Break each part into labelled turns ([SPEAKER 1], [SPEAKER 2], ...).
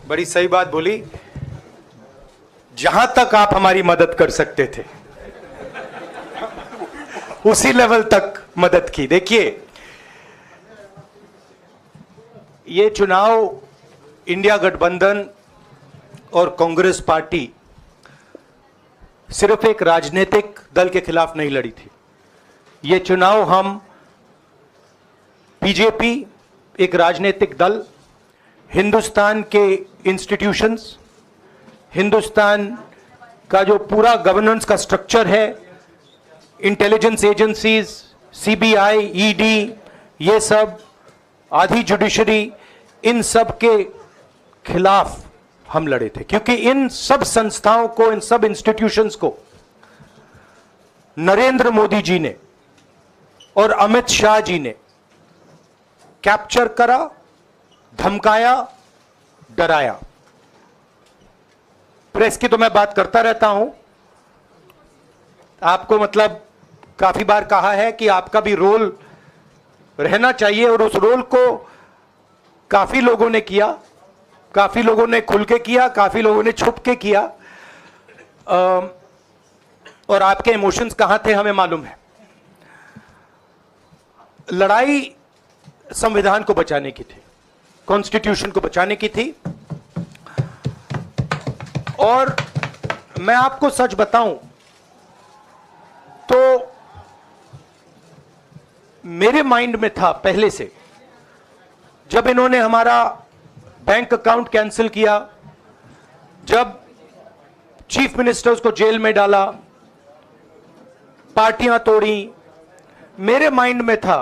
[SPEAKER 1] बड़ी सही बात बोली। जहां तक आप हमारी मदद कर सकते थे उसी लेवल तक मदद की। देखिए, ये चुनाव इंडिया गठबंधन और कांग्रेस पार्टी सिर्फ एक राजनीतिक दल के खिलाफ नहीं लड़ी थी। ये चुनाव हम बीजेपी, एक राजनीतिक दल, हिंदुस्तान के इंस्टीट्यूशंस, हिंदुस्तान का जो पूरा गवर्नेंस का स्ट्रक्चर है, इंटेलिजेंस एजेंसीज, सीबीआई, ईडी, ये सब, आधी जुडिशरी, इन सब के खिलाफ हम लड़े थे। क्योंकि इन सब संस्थाओं को, इन सब इंस्टीट्यूशंस को नरेंद्र मोदी जी ने और अमित शाह जी ने कैप्चर करा, धमकाया, डराया। प्रेस की तो मैं बात करता रहता हूं, आपको मतलब काफी बार कहा है कि आपका भी रोल रहना चाहिए, और उस रोल को काफी लोगों ने किया, काफी लोगों ने खुल के किया, काफी लोगों ने छुप के किया, और आपके इमोशंस कहां थे हमें मालूम है। लड़ाई संविधान को बचाने की थी, कॉन्स्टिट्यूशन को बचाने की थी। और मैं आपको सच बताऊं तो मेरे माइंड में था पहले से, जब इन्होंने हमारा बैंक अकाउंट कैंसिल किया, जब चीफ मिनिस्टर्स को जेल में डाला, पार्टियां तोड़ी, मेरे माइंड में था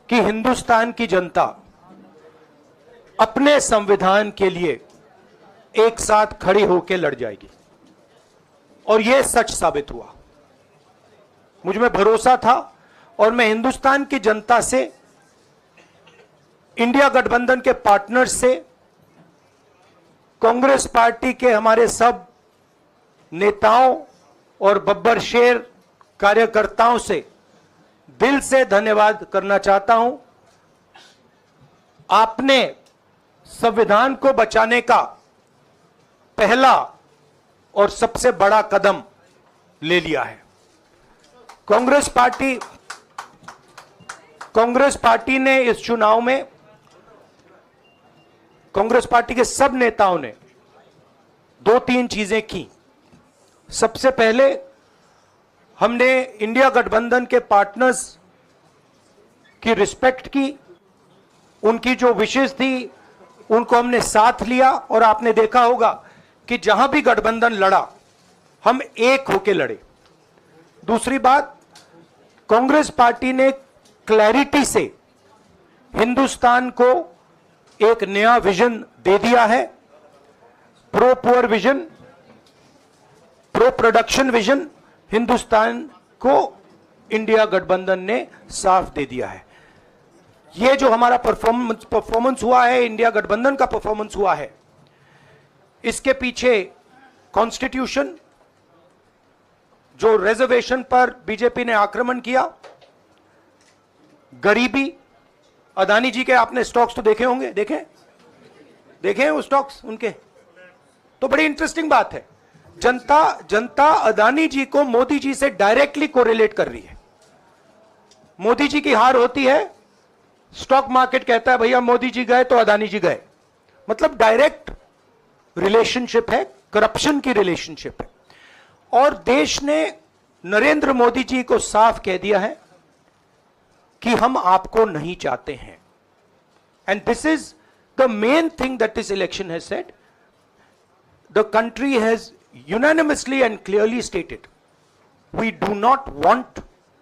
[SPEAKER 1] कि हिंदुस्तान की जनता अपने संविधान के लिए एक साथ खड़ी होकर लड़ जाएगी। और यह सच साबित हुआ। मुझ में भरोसा था, और मैं हिंदुस्तान की जनता से, इंडिया गठबंधन के पार्टनर्स से, कांग्रेस पार्टी के हमारे सब नेताओं और बब्बर शेर कार्यकर्ताओं से दिल से धन्यवाद करना चाहता हूं। आपने संविधान को बचाने का पहला और सबसे बड़ा कदम ले लिया है। कांग्रेस पार्टी ने इस चुनाव में, कांग्रेस पार्टी के सब नेताओं ने 2-3 चीजें की। सबसे पहले हमने इंडिया गठबंधन के पार्टनर्स की रिस्पेक्ट की, उनकी जो विशेष थी उनको हमने साथ लिया, और आपने देखा होगा कि जहां भी गठबंधन लड़ा हम एक होकर लड़े। दूसरी बात, कांग्रेस पार्टी ने क्लैरिटी से हिंदुस्तान को एक नया विजन दे दिया है, pro poor vision, pro production vision. Hindustan को इंडिया गठबंधन ने साफ दे दिया है। यह जो हमारा परफॉर्मेंस हुआ है, इंडिया गठबंधन का परफॉर्मेंस हुआ है, इसके पीछे कॉन्स्टिट्यूशन, जो रिजर्वेशन पर बीजेपी ने आक्रमण किया, गरीबी, अदानी जी के आपने स्टॉक्स तो देखे होंगे, देखे हैं वो स्टॉक्स उनके, तो बड़ी इंटरेस्टिंग बात है। जनता अदानी जी को मोदी जी से डायरेक्टली कोरिलेट कर रही है। मोदी जी की हार होती है, स्टॉक मार्केट कहता है भैया मोदी जी गए तो अदानी जी गए। मतलब डायरेक्ट रिलेशनशिप है, करप्शन की रिलेशनशिप है। और देश ने नरेंद्र मोदी जी को साफ कह दिया है कि हम आपको नहीं चाहते हैं। And this is the main thing that this election has said. The country has unanimously and clearly stated, we do not want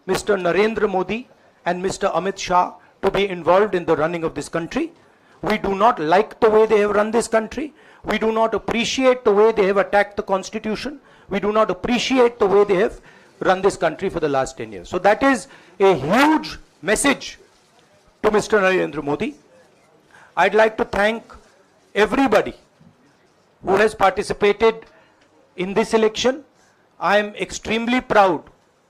[SPEAKER 1] Mr. Narendra Modi and Mr. Amit Shah to be involved in the running of this country. We do not like the way they have run this country. We do not appreciate the way they have attacked the constitution. We do not appreciate the way they have run this country for the last 10 years. So that is a huge message to Mr. Narendra Modi. I'd like to thank everybody who has participated in this election. I am extremely proud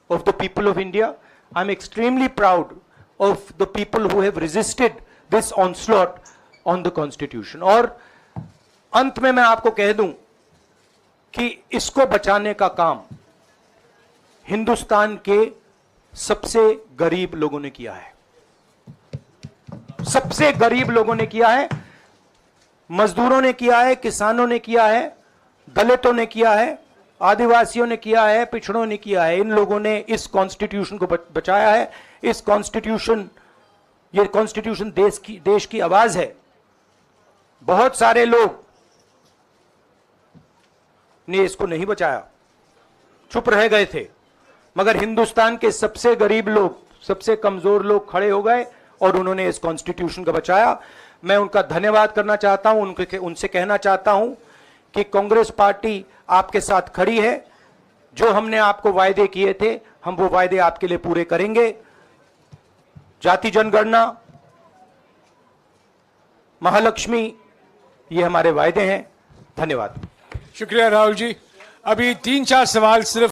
[SPEAKER 1] of the people of India. I am extremely proud of the people who have resisted this onslaught on the constitution. और अंत में मैं आपको कह दूं कि इसको बचाने का काम हिंदुस्तान के सबसे गरीब लोगों ने किया है। सबसे गरीब लोगों ने किया है, मजदूरों ने किया है, किसानों ने किया है, दलितों ने किया है, आदिवासियों ने किया है, पिछड़ों ने किया है। इन लोगों ने इस कॉन्स्टिट्यूशन को बचाया है। इस कॉन्स्टिट्यूशन, ये कॉन्स्टिट्यूशन देश की आवाज है। बहुत सारे लोग ने इसको नहीं बचाया, चुप रह गए थे, मगर हिंदुस्तान के सबसे गरीब लोग, सबसे कमजोर लोग खड़े हो गए और उन्होंने इस कॉन्स्टिट्यूशन को बचाया। मैं उनका धन्यवाद करना चाहता हूं, उनसे कहना चाहता हूं कि कांग्रेस पार्टी आपके साथ खड़ी है। जो हमने आपको वायदे किए थे, हम वो वायदे आपके लिए पूरे करेंगे। जाति जनगणना, महालक्ष्मी, ये हमारे वायदे हैं। धन्यवाद।
[SPEAKER 2] शुक्रिया राहुल जी। अभी 3-4 सवाल सिर्फ